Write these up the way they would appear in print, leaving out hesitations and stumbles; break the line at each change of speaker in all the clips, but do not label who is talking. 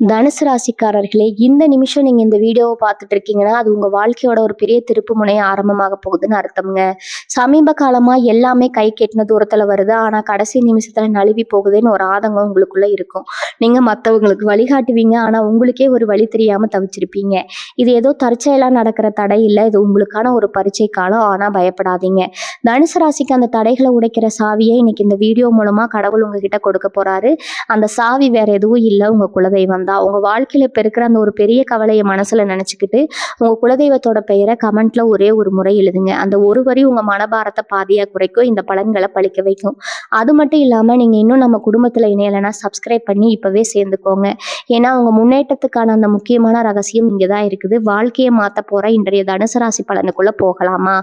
தனுசு ராசிக்காரர்களே, இந்த நிமிஷம் நீங்க இந்த வீடியோவை பார்த்துட்டு இருக்கீங்கன்னா, அது உங்க வாழ்க்கையோட ஒரு பெரிய திருப்பு முனை ஆரம்பமாக போகுதுன்னு அர்த்தம்ங்க. சமீப காலமா எல்லாமே கைக்கு எட்டுன தூரத்துல வருது. ஆனா கடைசி நிமிஷத்துல நழுவி போகுதுன்னு ஒரு ஆதங்கம் உங்களுக்குள்ள இருக்கும். நீங்க மத்தவங்களுக்கு வழிகாட்டுவீங்க. ஆனா உங்களுக்கே ஒரு வழி தெரியாம தவிச்சிருப்பீங்க. இது ஏதோ தற்செயலா நடக்கிற தடை இல்ல. இது உங்களுக்கான ஒரு பரீட்சை காலம். ஆனா பயப்படாதீங்க. தனுசு ராசிக்கு அந்த தடைகளை உடைக்கிற சாவியை இன்னைக்கு இந்த வீடியோ மூலமா கடவுள் உங்ககிட்ட கொடுக்க போறாரு. அந்த சாவி வேற எதுவும் இல்ல, உங்க குலதெய்வம் தான். உங்க வாழ்க்கையில இப்ப இருக்கிற அந்த ஒரு பெரிய கவலையை மனசுல நினைச்சுக்கிட்டு உங்க குலதெய்வத்தோட பெயரை கமெண்ட்ல ஒரே ஒரு முறை எழுதுங்க. அந்த ஒரு வரி உங்க மனபாரத்தை பாதியா குறைக்கும், இந்த பலன்களை பழிக்க வைக்கும். அது மட்டும் இல்லாம நீங்க இன்னும் நம்ம குடும்பத்துல இணையலைன்னா சப்ஸ்கிரைப் பண்ணி இப்பவே சேர்ந்துக்கோங்க. ஏன்னா உங்க முன்னேற்றத்துக்கான அந்த முக்கியமான ரகசியம் இங்கதான் இருக்குது. வாழ்க்கையை மாத்த போற இன்றைய தனுசு ராசி பலனுக்குள்ள போகலாமா?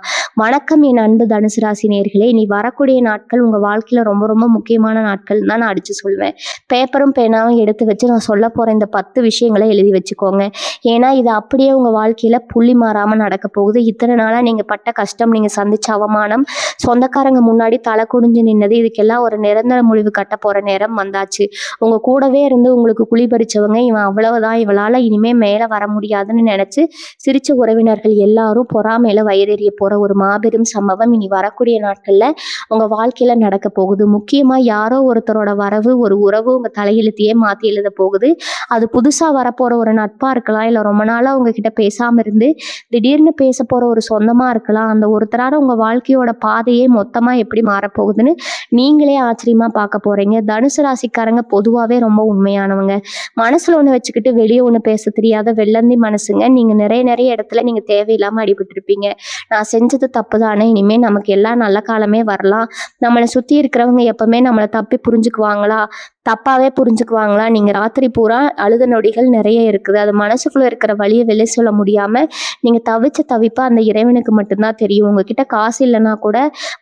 வணக்கம் என் அன்பு தனுசு ராசி நேயர்களே. இனி வரக்கூடிய நாட்கள் உங்க வாழ்க்கையில ரொம்ப ரொம்ப முக்கியமான நாட்கள் தான் நான் அடிச்சு சொல்வேன். பேப்பரும் பேனாவும் எடுத்து வச்சு நான் சொல்ல போற இந்த 10 விஷயங்களை எழுதி வச்சுக்கோங்க. ஏன்னா இது அப்படியே உங்க வாழ்க்கையில புள்ளி மாறாம நடக்க போகுது. இத்தனை நாளா நீங்க பட்ட கஷ்டம், நீங்க சந்திச்ச அவமானம், சொந்தக்காரங்க முன்னாடி தலை குனிஞ்சு நின்னது, இதுக்கெல்லாம் ஒரு நிரந்தர முடிவு கட்ட போற நேரம் வந்தாச்சு. உங்க கூடவே இருந்து உங்களுக்கு குழி பறிச்சவங்க, இவன் அவ்வளவுதான், இவளால இனிமே மேல வர முடியாதுன்னு நினைச்சு சிரிச்ச உறவினர்கள் எல்லாரும் பொறாமையில வயிறெறிய போற ஒரு மாபெரும் சம்பவம் இனி வரக்கூடிய நாட்கள்ல உங்க வாழ்க்கையில நடக்க போகுது. முக்கியமா யாரோ ஒருத்தரோட வரவு, ஒரு உறவு உங்க தலையெழுத்தையே மாத்தி எழுத போகுது. அது புதுசா வரப்போற ஒரு நட்பா இருக்கலாம், இல்ல ரொம்ப நாளா உங்ககிட்ட பேசாம இருந்து திடீர்னு பேச போற ஒரு சொந்தமா இருக்கலாம். அந்த ஒருத்தரால உங்க வாழ்க்கையோட பாதையே மொத்தமா எப்படி மாறப்போகுதுன்னு நீங்களே ஆச்சரியமா பார்க்க போறீங்க. தனுசு ராசிக்காரங்க பொதுவாவே ரொம்ப உண்மையானவங்க. மனசுல ஒண்ணு வச்சுக்கிட்டு வெளியே ஒண்ணு பேச தெரியாத வெள்ளந்தி மனசுங்க. நீங்க நிறைய நிறைய இடத்துல நீங்க தேவையில்லாம அடிபட்டு இருப்பீங்க. நான் செஞ்சது தப்பு தானே, இனிமே நமக்கு எல்லாம் நல்ல காலமே வரலாம், நம்மளை சுத்தி இருக்கிறவங்க எப்பவுமே நம்மளை தப்பி புரிஞ்சுக்குவாங்களா, தப்பாவே புரிஞ்சுக்குவாங்களா, நீங்க ராத்திரி பூரா அழுத நொடிகள் நிறைய இருக்குது. அது மனசுக்குள்ள இருக்கிற வழியை வெளியே சொல்ல முடியாம நீங்க தவிச்ச தவிப்பா அந்த இறைவனுக்கு மட்டும்தான் தெரியும். உங்ககிட்ட காசு இல்லைன்னா கூட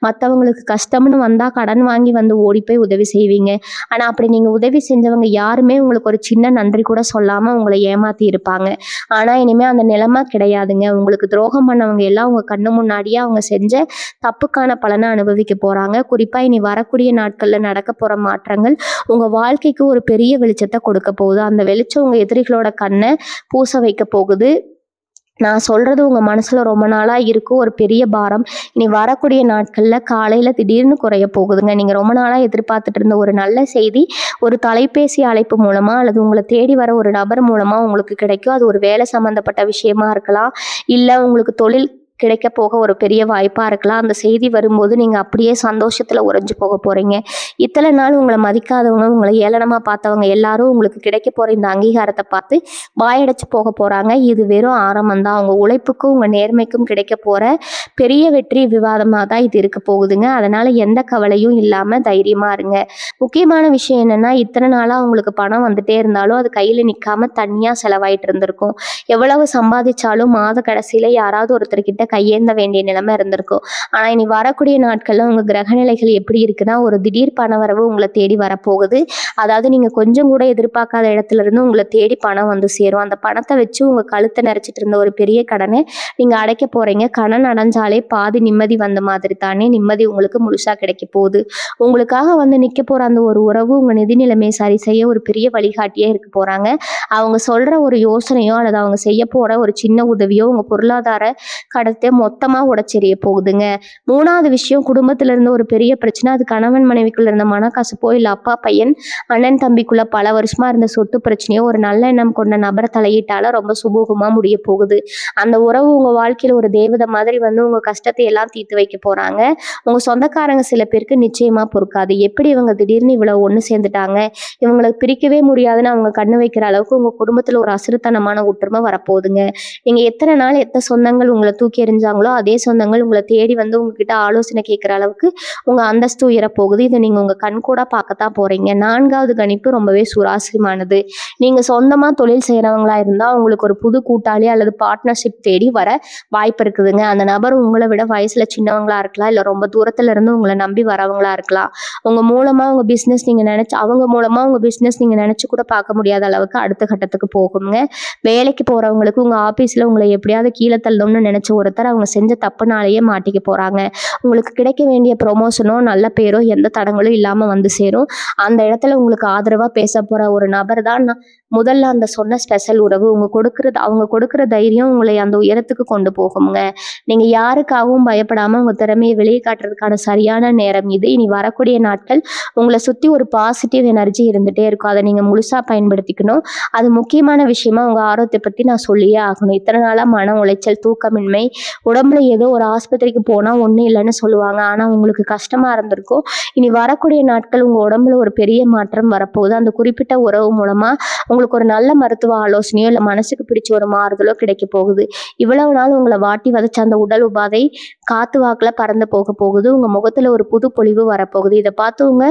மற்றவங்களுக்கு கஷ்டம்னு வந்தா கடன் வாங்கி வந்து ஓடி போய் உதவி செய்வீங்க. ஆனா அப்படி நீங்க உதவி செஞ்சவங்க யாருமே உங்களுக்கு ஒரு சின்ன நன்றி கூட சொல்லாம உங்களை ஏமாத்தி இருப்பாங்க. ஆனா இனிமே அந்த நிலைமை கிடையாதுங்க. உங்களுக்கு துரோகம் பண்ணவங்க எல்லாம் உங்க கண்ணு முன்னாடியே அவங்க செஞ்ச தப்புக்கான பலனை அனுபவிக்க போறாங்க. குறிப்பா இனி வரக்கூடிய நாட்கள்ல நடக்க போற மாற்றங்கள் உங்க வாழ்க்கைக்கு ஒரு பெரிய வெளிச்சத்தை கொடுக்க போகுது. அந்த வெளிச்சம் உங்க எதிரிகளோட கண்ணை பூச வைக்க போகுது. நான் சொல்றது உங்க மனசுல ரொம்ப நாளா இருக்கும் ஒரு பெரிய பாரம் இனி வரக்கூடிய நாட்கள்ல காலையில திடீர்னு குறைய போகுதுங்க. நீங்க ரொம்ப நாளா எதிர்பார்த்துட்டு இருந்த ஒரு நல்ல செய்தி ஒரு தொலைபேசி அழைப்பு மூலமா அல்லது உங்களை தேடி வர ஒரு நபர் மூலமா உங்களுக்கு கிடைக்கும். அது ஒரு வேலை சம்பந்தப்பட்ட விஷயமா இருக்கலாம், இல்ல உங்களுக்கு தொழில் கிடைக்க போக ஒரு பெரிய வாய்ப்பா இருக்கலாம். அந்த செய்தி வரும்போது நீங்க அப்படியே சந்தோஷத்துல உறைஞ்சு போக போறீங்க. இத்தனை நாள் உங்களை மதிக்காதவங்க, உங்களை ஏளனமா பார்த்தவங்க எல்லாரும் உங்களுக்கு கிடைக்க போற இந்த அங்கீகாரத்தை பார்த்து வாயடைச்சு போக போறாங்க. இது வெறும் ஆரம்பம் தான். உங்க உழைப்புக்கும் உங்க நேர்மைக்கும் கிடைக்க போற பெரிய வெற்றி விவாதமாக தான் இது இருக்க போகுதுங்க. அதனால எந்த கவலையும் இல்லாம தைரியமா இருங்க. முக்கியமான விஷயம் என்னன்னா, இத்தனை நாளா உங்களுக்கு பணம் வந்துட்டே இருந்தாலும் அது கையில நிக்காம தனியா செலவாயிட்டு இருந்திருக்கும். எவ்வளவு சம்பாதிச்சாலும் மாத கடைசியில யாராவது ஒருத்தர்கிட்ட கையேந்த வேண்டிய நிலைமை இருந்திருக்கும். ஆனா இனி வரக்கூடிய நாட்கள்ல உங்க கிரகநிலைகள் எப்படி இருக்குன்னா, ஒரு திடீர் பணவரவு உங்களை தேடி வரப்போகுது. அதாவது நீங்க கொஞ்சம் கூட எதிர்பார்க்காத இடத்துல இருந்து உங்களை தேடி பணம் வந்து சேரும். அந்த பணத்தை வச்சு உங்க கழுத்தை நிறைச்சிட்டு இருந்த ஒரு பெரிய கடனை நீங்க அடைக்க போறீங்க. கடன் அடைஞ்சாலே பாதி நிம்மதி வந்த மாதிரி தானே, நிம்மதி உங்களுக்கு முழுசா கிடைக்க போகுது. உங்களுக்காக வந்து நிக்க போற அந்த ஒரு உறவு உங்க நிதி நிலைமையை சரி செய்ய ஒரு பெரிய வழிகாட்டியே இருக்க போறாங்க. அவங்க சொல்ற ஒரு யோசனையோ அல்லது அவங்க செய்ய போற ஒரு சின்ன உதவியோ உங்க பொருளாதார கடத்தை மொத்தமா உடைச்செறிய போகுதுங்க. 3வது விஷயம், குடும்பத்துல இருந்த ஒரு பெரிய பிரச்சனை, அது கணவன் மனைவிக்குள்ள இருந்த மனக்கசப்போ இல்ல அப்பா பையன் அண்ணன் தம்பிக்குள்ள பல வருஷமா இருந்த சொத்து பிரச்சனையோ ஒரு நல்ல எண்ணம் கொண்ட நபர் தலையிட்டால ரொம்ப சுமூகமா முடிய போகுது. அந்த உறவு உங்க வாழ்க்கையில ஒரு தேவதை மாதிரி வந்து உங்க கஷ்டத்தை எல்லாம் தீர்த்து வைக்க போறாங்க. உங்க சொந்தக்காரங்க சில பேருக்கு நிச்சயமா பொறுக்காது. எப்படி இவங்க திடீர்னு இவ்வளவு ஒண்ணு சேர்ந்துட்டாங்க, இவங்களுக்கு பிரிக்கவே முடியாதுன்னு அவங்க கண்ணு வைக்கிற அளவுக்கு உங்க குடும்பத்துல ஒரு அசுரத்தனமான ஒற்றுமை வரப்போகுதுங்க. நீங்க எத்தனை நாள் எத்தனை சொந்தங்கள் உங்களை தூக்கி எறிஞ்சாங்களோ அதே சொந்தங்கள் உங்களை தேடி வந்து உங்ககிட்ட ஆலோசனை கேட்கிற அளவுக்கு உங்க அந்தஸ்து உயர போகுது. இதை நீங்க உங்க கண் கூட பார்க்கத்தான் போறீங்க. 4வது கணிப்பு ரொம்பவே சுவாரஸ்யமானது. நீங்க சொந்தமா தொழில் செய்யறவங்களா இருந்தா உங்களுக்கு ஒரு புது கூட்டாளி அல்லது பார்ட்னர்ஷிப் தேடி வர வாய்ப்பு இருக்குதுங்க. அந்த நபர் உங்களை விட வயசுல சின்னவங்களா இருக்கலாம், இல்ல ரொம்ப தூரத்துல இருந்து உங்களை நம்பி வரவங்களா இருக்கலாம். அவங்க மூலமா உங்க பிசினஸ் நீங்க நினைச்சு அவங்க மூலமா உங்க பிசினஸ் நீங்க நினைச்சு கூட பார்க்க முடியாத அளவுக்கு அடுத்த கட்டத்துக்கு போகுங்க. வேலைக்கு போறவங்களுக்கு உங்க ஆபீஸ்ல உங்களை எப்படியாவது கீழே தள்ளணும்னு நினைச்ச ஒருத்தர் அவங்க செஞ்ச தப்புனாலேயே மாட்டிக்க போறாங்க. உங்களுக்கு கிடைக்க வேண்டிய ப்ரொமோஷனோ நல்ல பேரோ எந்த தடங்களும் இல்லாம வந்து சேரும். அந்த இடத்துல உங்களுக்கு ஆதரவா பேச போற ஒரு நபர் தான் முதல்ல அந்த சொன்ன ஸ்பெஷல் உறவு அவங்க கொடுக்குற தைரியம் உங்களை அந்த உயரத்துக்கு கொண்டு போகுங்க. நீங்க யாருக்காகவும் பயப்படாம உங்க திறமையை வெளியே காட்டுறதுக்கான சரியான நேரம் இது. இனி வரக்கூடிய நாட்கள் உங்களை சுத்தி ஒரு பாசிட்டிவ் எனர்ஜி இருந்துட்டே இருக்கும். அதை நீங்க முழுசா பயன்படுத்திக்கணும். அது முக்கியமான விஷயமா உங்க ஆரோக்கியத்தை பத்தி நான் சொல்லியே ஆகணும். இத்தனை நாளா மன உளைச்சல், தூக்கமின்மை, உடம்புல ஏதோ ஒரு ஆஸ்பத்திரிக்கு போனா ஒண்ணும் இல்லைன்னு சொல்லுவாங்க. ஆனா உங்களுக்கு கஷ்டமா இருந்திருக்கும். இனி வரக்கூடிய நாட்கள் உங்க உடம்புல ஒரு பெரிய மாற்றம் வரப்போகுது. அந்த குறிப்பிட்ட உறவு மூலமா உங்களுக்கு ஒரு நல்ல மருத்துவ ஆலோசனையோ இல்ல மனசுக்கு பிடிச்ச ஒரு மாறுதலோ கிடைக்க போகுது. இவ்வளவு நாள் உங்களை வாட்டி வதைச்ச அந்த உடல் உபாதை காத்து வாக்குல பறந்து போக போகுது. உங்க முகத்துல ஒரு புது பொலிவு வரப்போகுது. இதை பார்த்து உங்க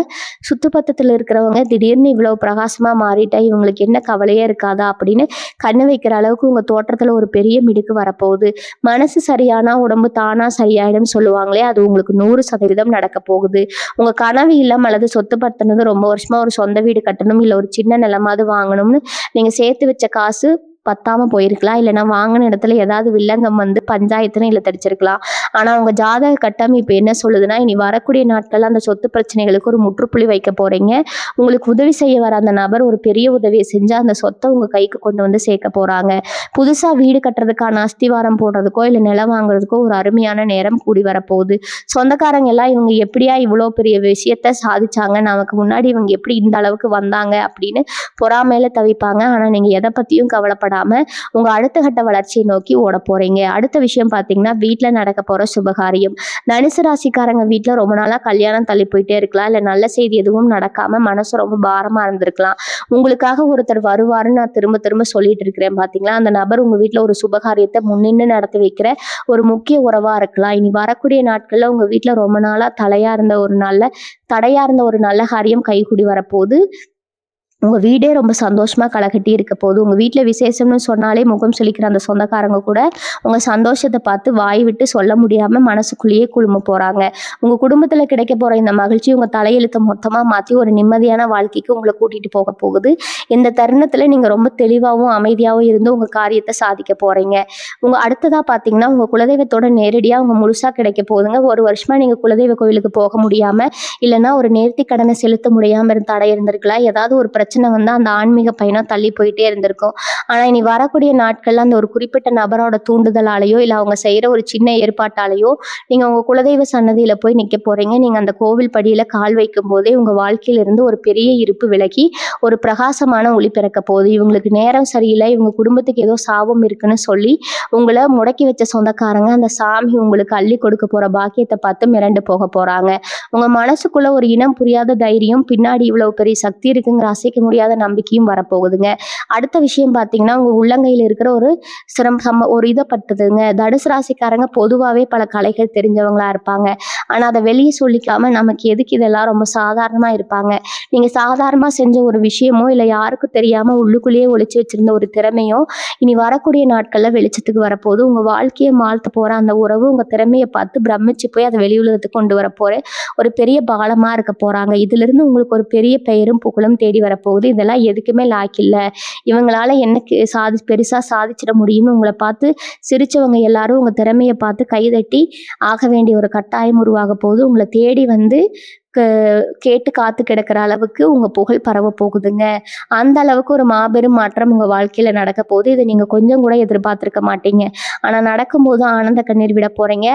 சுத்துப்பத்தத்துல இருக்கிறவங்க திடீர்னு இவ்வளவு பிரகாசமா மாறிட்டா இவங்களுக்கு என்ன கவலையே இருக்காதா அப்படின்னு கண்ணு வைக்கிற அளவுக்கு உங்க தோற்றத்துல ஒரு பெரிய மிடுக்கு வரப்போகுது. மனசு சரியானா உடம்பு தானா சரியாயிடும் சொல்லுவாங்களே, அது உங்களுக்கு 100% நடக்க போகுது. உங்க கனவு இல்லம் அல்லது சொத்து பத்தினது ரொம்ப வருஷமா ஒரு சொந்த வீடு கட்டணும் இல்ல ஒரு சின்ன நிலமாவது வாங்கணும்னு நீங்க சேர்த்து வச்ச காசு பத்தாம போயிருக்கலாம். இல்லைன்னா வாங்கின இடத்துல ஏதாவது வில்லங்கம் வந்து பஞ்சாயத்துன்னு இழுத்தடிச்சிருக்கலாம். ஆனா உங்க ஜாதக கட்டம் இப்ப என்ன சொல்லுதுன்னா, இனி வரக்கூடிய நாட்கள் அந்த சொத்து பிரச்சனைகளுக்கு ஒரு முற்றுப்புள்ளி வைக்க போறீங்க. உங்களுக்கு உதவி செய்ய வர அந்த நபர் ஒரு பெரிய உதவியை செஞ்சு அந்த சொத்தை உங்க கைக்கு கொண்டு வந்து சேர்க்க போறாங்க. புதுசா வீடு கட்டுறதுக்கான அஸ்திவாரம் போடுறதுக்கோ இல்ல நிலம் வாங்குறதுக்கோ ஒரு அருமையான நேரம் கூடி வரப்போகுது. சொந்தக்காரங்க எல்லாம் இவங்க எப்படியா இவ்வளோ பெரிய விஷயத்த சாதிச்சாங்க, நமக்கு முன்னாடி இவங்க எப்படி இந்த அளவுக்கு வந்தாங்க அப்படின்னு பொறாமையில தவிப்பாங்க. ஆனா நீங்க எதை பத்தியும் கவலைப்படாம உங்க அடுத்த கட்ட வளர்ச்சியை நோக்கி ஓட போறீங்க. அடுத்த விஷயம் பாத்தீங்கன்னா, வீட்டுல நடக்க போற சுபகாரியம். தனுசு ராசிக்காரங்க வீட்டுல ரொம்ப நாளா கல்யாணம் தள்ளி போயிட்டே இருக்கலாம். இல்ல நல்ல செய்தி எதுவும் நடக்காம மனசு ரொம்ப பாரமா இருந்திருக்கலாம். உங்களுக்காக ஒருத்தர் வருவாருன்னு நான் திரும்ப திரும்ப சொல்லிட்டு இருக்கிறேன் பாத்தீங்களா. அந்த நபர் உங்க வீட்டுல ஒரு சுபகாரியத்தை முன்னின்று நடத்தி வைக்கிற ஒரு முக்கிய உறவா இருக்கலாம். இனி வரக்கூடிய நாட்கள்ல உங்க வீட்டுல ரொம்ப நாளா தடையா இருந்த ஒரு நல்ல காரியம் கைகூடி வரப்போகுது. உங்க வீடே ரொம்ப சந்தோஷமா களகட்டி இருக்க போகுது. உங்க வீட்டுல விசேஷம்னு சொன்னாலே முகம் சுளிக்கிற அந்த சொந்தக்காரங்க கூட உங்க சந்தோஷத்தை பார்த்து வாய் விட்டு சொல்ல முடியாம மனசுக்குள்ளேயே குழும போறாங்க. உங்க குடும்பத்துல கிடைக்க போற இந்த மகிழ்ச்சி உங்க தலையெழுத்தை மொத்தமா மாத்தி ஒரு நிம்மதியான வாழ்க்கைக்கு உங்களை கூட்டிட்டு போக போகுது. இந்த தருணத்துல நீங்க ரொம்ப தெளிவாகவும் அமைதியாகவும் இருந்து உங்க காரியத்தை சாதிக்க போறீங்க. உங்க அடுத்ததா பாத்தீங்கன்னா, உங்க குலதெய்வத்தோட நேரடியா உங்க முழுசா கிடைக்க போகுதுங்க. ஒரு வருஷமா நீங்க குலதெய்வ கோயிலுக்கு போக முடியாம இல்லைன்னா ஒரு நேர்த்தி கடனை செலுத்த முடியாம தடை இருந்திருக்கலாம். ஏதாவது ஒரு பிரச்சனை வந்து அந்த ஆன்மீக பயணம் தள்ளி போயிட்டே இருந்திருக்கும். ஆனா இனி வரக்கூடிய நாட்கள்ல அந்த ஒரு குறிப்பிட்ட நபரோட தூண்டுதலாலேயோ இல்ல அவங்க செய்யற ஒரு சின்ன ஏற்பாட்டாலேயோ நீங்க உங்க குலதெய்வ சன்னதியில போய் நிக்க போறீங்க. நீங்க அந்த கோவில் படியில கால் வைக்கும் போதே உங்க வாழ்க்கையில இருந்து ஒரு பெரிய இருப்பு விலகி ஒரு பிரகாசமான ஒளி பிறக்க போகுது. இவங்களுக்கு நேரம் சரியில்லை, இவங்க குடும்பத்துக்கு ஏதோ சாபம் இருக்குன்னு சொல்லி உங்களை முடக்கி வச்ச சொந்தக்காரங்க அந்த சாமி உங்களுக்கு அள்ளி கொடுக்க போற பாக்கியத்தை பார்த்து மிரண்டு போக போறாங்க. உங்க மனசுக்குள்ள ஒரு இனம் புரியாத தைரியம், பின்னாடி இவ்வளவு பெரிய சக்தி இருக்குங்கிற அசைக்க முடியாத நம்பிக்கையும் வரப்போகுதுங்க. அடுத்த விஷயம் பாத்தீங்கன்னா, உங்க உள்ளங்கையில் இருக்கிற ஒரு ஒரு இதை பட்டுதுங்க. தனுசு ராசிக்காரங்க பொதுவாகவே பல கலைகள் தெரிஞ்சவங்களா இருப்பாங்க. ஆனா அதை வெளியே சொல்லிக்காம நமக்கு எதுக்கு இதெல்லாம் ரொம்ப சாதாரணமா இருப்பாங்க. நீங்க சாதாரணமா செஞ்ச ஒரு விஷயமோ இல்ல யாருக்கும் தெரியாம உள்ளுக்குள்ளேயே ஒளிச்சு வச்சிருந்த ஒரு திறமையோ இனி வரக்கூடிய நாட்கள்ல வெளிச்சத்துக்கு வரப்போகுது. உங்க வாழ்க்கையை மாழ்த்த போற அந்த உறவு உங்க திறமையை பார்த்து பிரமிச்சு போய் அதை வெளி உலகத்துக்கு கொண்டு வர போற ஒரு பெரிய பாலமா இருக்க போறாங்க. இதுல இருந்து உங்களுக்கு ஒரு பெரிய பெயரும் புகழும் தேடி வரப்போகுது. இதெல்லாம் எதுக்குமே லாக்கில்ல, இவங்களால என்ன பெருசா சாதிச்சிட முடியும்னு உங்களை பார்த்து சிரிச்சவங்க எல்லாரும் உங்க திறமையை பார்த்து கைதட்டி ஆக வேண்டிய ஒரு கட்டாயம் உருவாக போகுது. உங்களை தேடி வந்து கேட்டு காத்து கிடக்கிற அளவுக்கு உங்க புகழ் பரவ போகுதுங்க. அந்த அளவுக்கு ஒரு மாபெரும் மாற்றம் உங்க வாழ்க்கையில நடக்க போகுது. இதை நீங்க கொஞ்சம் கூட எதிர்பார்த்திருக்க மாட்டீங்க. ஆனா நடக்கும்போது ஆனந்த கண்ணீர் விட போறீங்க.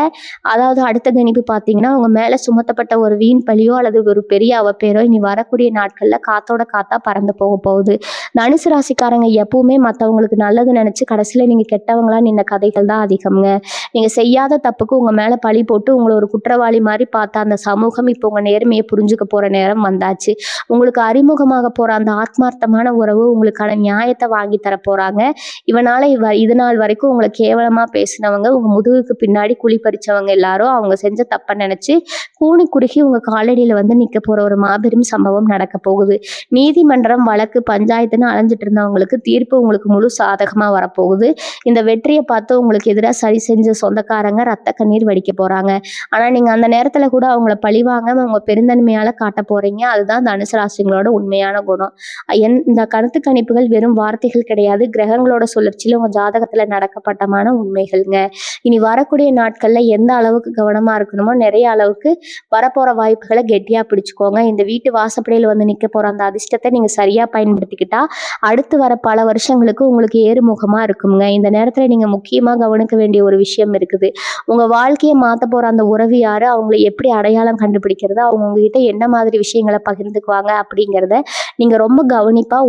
அதாவது அடுத்த கணிப்பு பாத்தீங்கன்னா, உங்க மேல சுமத்தப்பட்ட ஒரு வீண் பழியோ அல்லது ஒரு பெரிய அவப்பேரோ இனி வரக்கூடிய நாட்கள்ல காத்தோட காத்தா பறந்து போக போகுது. தனுசு ராசிக்காரங்க எப்பவுமே மத்தவங்களுக்கு நல்லது நினைச்சு கடைசியில நீங்க கெட்டவங்களா நின்ன கதைகள் தான் அதிகம்ங்க. நீங்க செய்யாத தப்புக்கு உங்க மேல பழி போட்டு உங்களை ஒரு குற்றவாளி மாதிரி பார்த்த அந்த சமூகம் இப்போ உங்க நேர்மையை புரிஞ்சுக்க போற நேரம் வந்தாச்சு. உங்களுக்கு அறிமுகமாக போற அந்த ஆத்மார்த்தமான உறவு உங்களுக்கான நியாயத்தை வாங்கி தர போறாங்க. இது நாள் வரைக்கும் உங்களை கேவலமா பேசினவங்க, உங்க முதுகுக்கு பின்னாடி குழி பறிச்சவங்க எல்லாரும் அவங்க செஞ்ச தப்ப நினைச்சு கூனி குறுகி உங்க காலடியில வந்து நிக்க போற ஒரு மாபெரும் சம்பவம் நடக்க போகுது. நீதிமன்றம், வழக்கு, பஞ்சாயத்துன்னு அலைஞ்சிட்டு இருந்தவங்களுக்கு தீர்ப்பு உங்களுக்கு முழு சாதகமா வரப்போகுது. இந்த வெற்றியை பார்த்து உங்களுக்கு எதிராக சரி செஞ்ச சொந்தக்காரங்க ரத்த கண்ணீர் வடிக்க போறாங்க. ஆனா நீங்க அந்த நேரத்துல கூட அவங்கள பழிவாங்க உங்க பெருந்தன்மையால காட்ட போறீங்க. அதுதான் தனுசு ராசிங்களோட உண்மையான குணம். இந்த கருத்து கணிப்புகள் வெறும் வார்த்தைகள் கிடையாது. கிரகங்களோட சுழற்சியில உங்க ஜாதகத்துல நடக்கப்பட்டமான உண்மைகள்ங்க. இனி வரக்கூடிய நாட்கள்ல எந்த அளவுக்கு கவனமா இருக்கணுமோ நிறைய அளவுக்கு வரப்போற வாய்ப்புகளை கெட்டியா பிடிச்சுக்கோங்க. இந்த வீட்டு வாசப்படியில் வந்து நிக்க போற அந்த அதிர்ஷ்டத்தை நீங்க சரியா பயன்படுத்திக்கிட்டா அடுத்து வர பல வருஷங்களுக்கு உங்களுக்கு ஏறுமுகமா இருக்குங்க. இந்த நேரத்துல நீங்க முக்கியமா கவனிக்க வேண்டிய ஒரு விஷயம் இருக்குது. உங்க வாழ்க்கையை மாத்த போற அந்த உறவு யாரு, அவங்களை எப்படி அடையாளம் கண்டுபிடிக்கிறது, அவங்க உங்ககிட்ட என்ன மாதிரி விஷயங்களை பகிர்ந்துக்குவாங்க அப்படிங்கிறத நீங்க ரொம்ப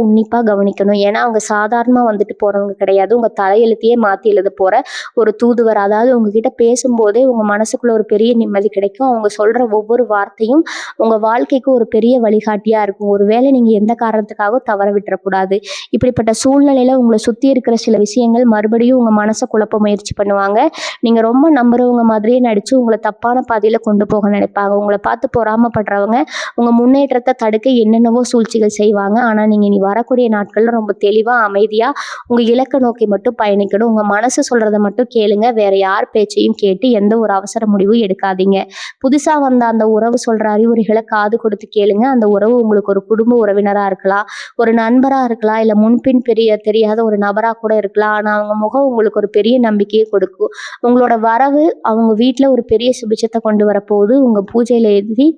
உன்னிப்பா கவனிக்கணும். ஏன்னா அவங்க சாதாரணமா வந்துட்டு போறவங்க கிடையாது. உங்க தலையெழுத்தையே மாத்தி எழுத போற ஒரு தூதுவர். அதாவது உங்ககிட்ட பேசும்போதே உங்க மனசுக்குள்ள ஒரு பெரிய நிம்மதி கிடைக்கும். அவங்க சொல்ற ஒவ்வொரு வார்த்தையும் உங்க வாழ்க்கைக்கு ஒரு பெரிய வழிகாட்டியா இருக்கும். ஒருவேளை நீங்க எந்த காரணத்துக்காகவும் தவற விட்டுறக்கூடாது. இப்படிப்பட்ட சூழ்நிலையில உங்களை சுத்தி இருக்கிற சில விஷயங்கள் மறுபடியும் உங்க மனசை குழப்ப முயற்சி பண்ணுவாங்க. நீங்க ரொம்ப நம்புறவங்க மாதிரியே நடிச்சு உங்களை தப்பான பாதையில கொண்டு போக நினைப்பாங்க. உங்களை பார்த்து பொறாமப்படுறவங்க உங்க முன்னேற்றத்தை தடுக்க என்னென்னவோ சூழ்ச்சிகள் செய்வாங்க. ஆனா நீங்க இனி வரக்கூடிய நாட்கள்ல ரொம்ப தெளிவா அமைதியா உங்க இலக்கை நோக்கி மட்டும் பயணிக்கணும். உங்க மனசு சொல்றதை மட்டும் கேளுங்க. வேற யார் பேச்சையும் கேட்டு எந்த ஒரு அவசர முடிவும் எடுக்காதீங்க. புதுசா வந்த அந்த உறவு சொல்ற அறிவுரைகளை காது கொடுத்து கேளுங்க. அந்த உறவு உங்களுக்கு ஒரு குடும்ப உறவினரா இருக்கலாம், ஒரு நண்பரா இருக்கலாம், இல்ல முன்பின் தெரியாத ஒரு நபரா கூட இருக்கலாம். ஆனா அவங்க முகம் உங்களுக்கு ஒரு பெரிய நம்பிக்கையை கொடுக்கும். உங்களோட வரவு அவங்க வீட்டுல ஒரு பெரிய சுபிட்சத்தை கொண்டு வரப்போகுது. உங்க பூஜையில எழுதி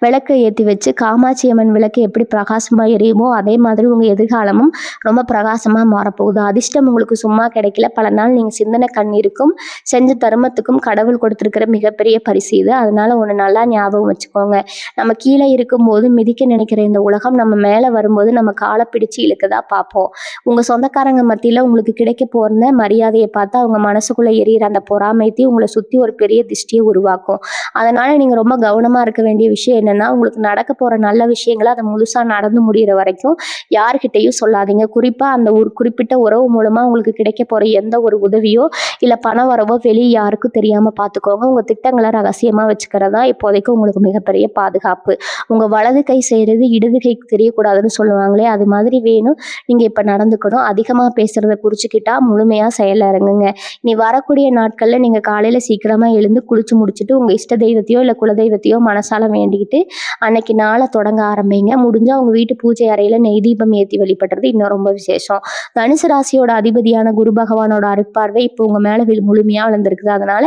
விளக்கை ஏற்றி வச்சு காமாட்சி அம்மன் விளக்கு எப்படி பிரகாசமா எரியுமோ அதே மாதிரி உங்க எதிர்காலமும் ரொம்ப பிரகாசமா மாறப்போகுது. அதிர்ஷ்டம் உங்களுக்கு சும்மா கிடைக்கல. பல நாள் நீங்க சிந்தனை கண்ணீருக்கும் செஞ்ச தர்மத்துக்கும் கடவுள் கொடுத்திருக்கிற மிகப்பெரிய பரிசு இது. அதனால ஒண்ணு நல்லா ஞாபகம் வச்சுக்கோங்க. நம்ம கீழே இருக்கும்போது மிதிக்க நினைக்கிற இந்த உலகம் நம்ம மேல வரும்போது நம்ம காலை பிடிச்சு இழுக்கதா பார்ப்போம். உங்க சொந்தக்காரங்க மத்தியில உங்களுக்கு கிடைக்க போற மரியாதையை பார்த்து அவங்க மனசுக்குள்ள எரியிற அந்த பொறாமைத்தையும் உங்களை சுத்தி ஒரு பெரிய திஷ்டியை உருவாக்கும். அதனால நீங்க ரொம்ப கவனமா இருக்க வேண்டிய விஷயம் என்னன்னா, உங்களுக்கு நடக்க போற நல்ல விஷயங்களை அதை முழுசா நடந்து முடிகிற வரைக்கும் யார்கிட்டையும் சொல்லாதீங்க. குறிப்பா அந்த ஒரு குறிப்பிட்ட உறவு மூலமா உங்களுக்கு கிடைக்க போற எந்த ஒரு உதவியோ இல்ல பண வரவோ வெளியே யாருக்கும் தெரியாம பார்த்துக்கோங்க. உங்க திட்டங்களை ரகசியமா வச்சுக்கிறதா இப்போதைக்கு உங்களுக்கு மிகப்பெரிய பாதுகாப்பு. உங்க வலது கை செய்யறது இடது கைக்கு தெரியக்கூடாதுன்னு சொல்லுவாங்களே, அது மாதிரி வேணும். நீங்க இப்ப நடந்துக்கணும். அதிகமா பேசுறத குறிச்சுக்கிட்டா முழுமையா செயல்ல இறங்குங்க. இனி வரக்கூடிய நாட்கள்ல நீங்க காலையில சீக்கிரமா எழுந்து குளிச்சு முடிச்சுட்டு உங்க இஷ்ட தெய்வத்தையோ இல்ல குலதெய்வத்தையோ மனசால வேண்டிக்கிட்டு அன்னைக்கு நாளை தொடங்க ஆரம்பிங்க. முடிஞ்சா உங்க வீட்டு பூஜை அறையில நெய் தீபம் ஏற்றி வழிபடுறது இன்னும் ரொம்ப விசேஷம். தனுசு ராசியோட அதிபதியான குரு பகவானோட அருட்பார்வை இப்போ உங்க மேல முழுமையா விழுந்திருக்குது. அதனால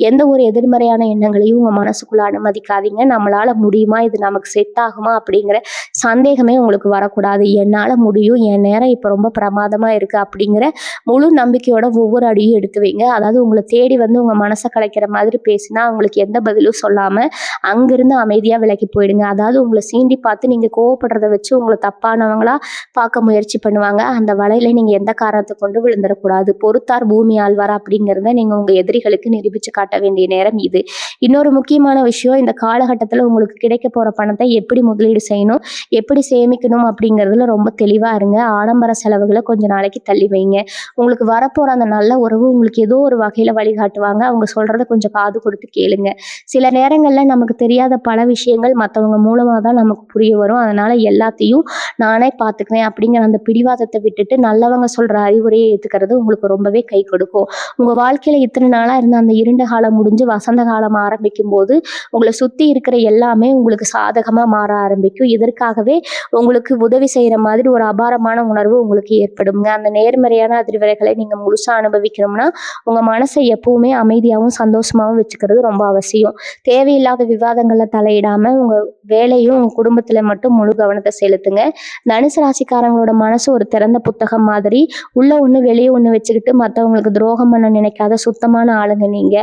எந்த ஒரு எதிர்மறையான எண்ணங்களையும் உங்க மனசுக்குள்ள அனுமதிக்காதீங்க. நம்மளால முடியுமா, இது நமக்கு செட் ஆகுமா அப்படிங்கிற சந்தேகமே உங்களுக்கு வரக்கூடாது. என்னால முடியும், என் நேரம் இப்ப ரொம்ப பிரமாதமா இருக்கு அப்படிங்கிற முழு நம்பிக்கையோட ஒவ்வொரு அடியும் எடுத்து வைங்க. அதாவது உங்களை தேடி வந்து உங்க மனசை கலைக்கிற மாதிரி பேசினா அவங்களுக்கு எந்த பதிலும் சொல்லாம அங்கிருந்து அமைதியா விலகி போயிடுங்க. அதாவது உங்களை சீண்டி பார்த்து நீங்க கோவப்படுறத வச்சு உங்களை தப்பானவங்களா பார்க்க முயற்சி பண்ணுவாங்க. அந்த வலையில நீங்க எந்த காரணத்தை கொண்டு விழுந்துடக்கூடாது. பொறுத்தார் பூமி ஆழ்வார் அப்படிங்கிறத நீங்க உங்க எதிரிகளுக்கு நிரூபிச்சு காட்ட வேண்டிய நேரம் இது. இன்னொரு முக்கியமான விஷயம், இந்த காலகட்டத்துல உங்களுக்கு கிடைக்க போற பணத்தை எப்படி முதலீடு செய்யணும், எப்படி சேமிக்கணும் அப்படிங்கிறதுல ரொம்ப தெளிவா இருங்க. ஆடம்பர செலவுகளை கொஞ்ச நாளைக்கு தள்ளி வைங்க. உங்களுக்கு வரப்போற அந்த நல்ல உறவு உங்களுக்கு ஏதோ ஒரு வகையில வழிகாட்டுவாங்க. அவங்க சொல்றத கொஞ்சம் காது கொடுத்து கேளுங்க. சில நேரங்கள்ல நமக்கு தெரியாத பல விஷயங்கள் மற்றவங்க மூலமா தான் நமக்கு புரிய வரும். அதனால எல்லாத்தையும் நானே பார்த்துக்குவேன் அப்படிங்கிற அந்த பிடிவாதத்தை விட்டுட்டு நல்லவங்க சொல்ற அறிவுரையை ஏத்துக்கிறது உங்களுக்கு ரொம்பவே கை கொடுக்கும். உங்க வாழ்க்கையில இத்தனை நாளா இருந்த அந்த இருண்ட காலம் முடிஞ்சு வசந்த காலம் ஆரம்பிக்கும் போது உங்களை சுத்தி இருக்கிற எல்லாமே உங்களுக்கு சாதகமா மாற ஆரம்பிக்கும். இதற்காகவே உங்களுக்கு உதவி செய்யற மாதிரி ஒரு அபாரமான உணர்வு உங்களுக்கு ஏற்படுங்க. அந்த நேர்மறையான அதிர்வலைகளை நீங்க முழுசா அனுபவிக்கணும்னா உங்க மனசை எப்பவுமே அமைதியாகவும் சந்தோஷமாகவும் வச்சுக்கிறது ரொம்ப அவசியம். தேவையில்லாத விவாதங்கள்ல தலையிடாம உங்க வேலையும் உங்க குடும்பத்துல மட்டும் முழு கவனத்தை செலுத்துங்க. தனுசு ராசிக்காரங்களோட மனசு ஒரு திறந்த புத்தகம் மாதிரி. உள்ள ஒண்ணு வெளியே ஒண்ணு வச்சுக்கிட்டு மற்றவங்களுக்கு துரோகம் பண்ண நினைக்காத சுத்தமான ஆளுங்க நீங்க.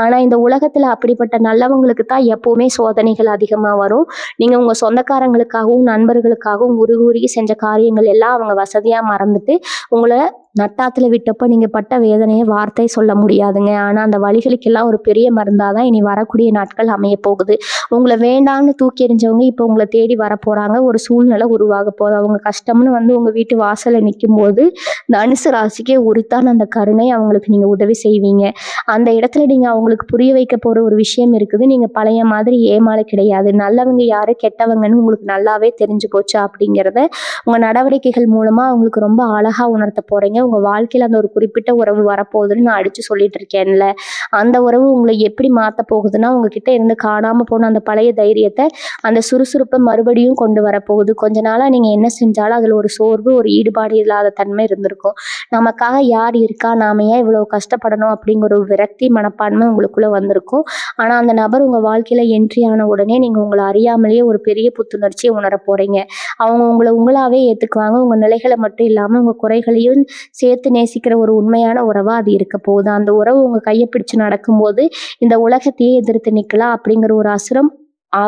ஆனா இந்த உலகத்துல அப்படிப்பட்ட நல்லவங்களுக்கு தான் எப்பவுமே சோதனைகள் அதிகமா வரும். நீங்க உங்க சொந்தக்காரங்களுக்காகவும் நண்பர்களுக்காகவும் உருகி செஞ்ச காரியங்கள் எல்லாம் அவங்க வசதியா மறந்துட்டு உங்களை நட்டாத்துல விட்டப்போ நீங்க பட்ட வேதனையை வார்த்தை சொல்ல முடியாதுங்க. ஆனா அந்த வலிகளுக்கெல்லாம் ஒரு பெரிய மருந்தாதான் இனி வரக்கூடிய நாட்கள் அமைய போகுது. உங்களை வேண்டாம்னு தூக்கி எறிஞ்சவங்க இப்போ உங்களை தேடி வர போறாங்க. ஒரு சூழ்நிலை உருவாக போகுது. அவங்க கஷ்டம்னு வந்து உங்க வீட்டு வாசல்ல நிற்கும் போது தனுசு ராசிக்கே உரித்தான அந்த கருணை அவங்களுக்கு நீங்க உதவி செய்வீங்க. அந்த இடத்துல நீங்க அவங்களுக்கு புரிய வைக்க போற ஒரு விஷயம் இருக்குது. நீங்க பழைய மாதிரி ஏமாளி கிடையாது. நல்லவங்க யாரு கெட்டவங்கன்னு உங்களுக்கு நல்லாவே தெரிஞ்சு போச்சு அப்படிங்கிறத உங்க நடவடிக்கைகள் மூலமா அவங்களுக்கு ரொம்ப அழகா உணர்த்த போறீங்க. உங்க வாழ்க்கையில அந்த ஒரு குறிப்பிட்ட உறவு வரப்போகுதுன்னு நான் அடிச்சு சொல்லிட்டு இருக்கேன்ல. அந்த உறவு உங்களை எப்படி மாத்த போகுதுன்னா, உங்ககிட்ட இருந்து காணாம போன அந்த பழைய தைரியத்த, அந்த சுறுசுறுப்ப மறுபடியும் கொண்டு வரப்போகுது. கொஞ்ச நாளா நீங்க என்ன செஞ்சாலும் அதுல ஒரு சோர்வு, ஒரு ஈடுபாடு இல்லாத தன்மை இருந்திருக்கும். நமக்காக யார் இருக்கா? நாம ஏன் இவ்வளவு கஷ்டப்படணும்? அப்படிங்கிற ஒரு விரக்தி மனப்பான்மை உங்களுக்குள்ள வந்திருக்கும். ஆனா அந்த நபர் உங்க வாழ்க்கையில என்ட்ரி ஆன உடனே நீங்க உங்கள அறியாமலேயே ஒரு பெரிய புத்துணர்ச்சிய உணரப் போறீங்க. அவங்க உங்கள உங்களாவே ஏத்துக்குவாங்க. உங்க நிலைகள மட்டும் இல்லாம உங்க குறைகளையும் சேர்த்து நேசிக்கிற ஒரு உண்மையான உறவா அது இருக்க போகுது. அந்த உறவு உங்க கைய பிடிச்சு நடக்கும்போது, இந்த உலகத்தையே எதிர்த்து நிக்கலாம் அப்படிங்கிற ஒரு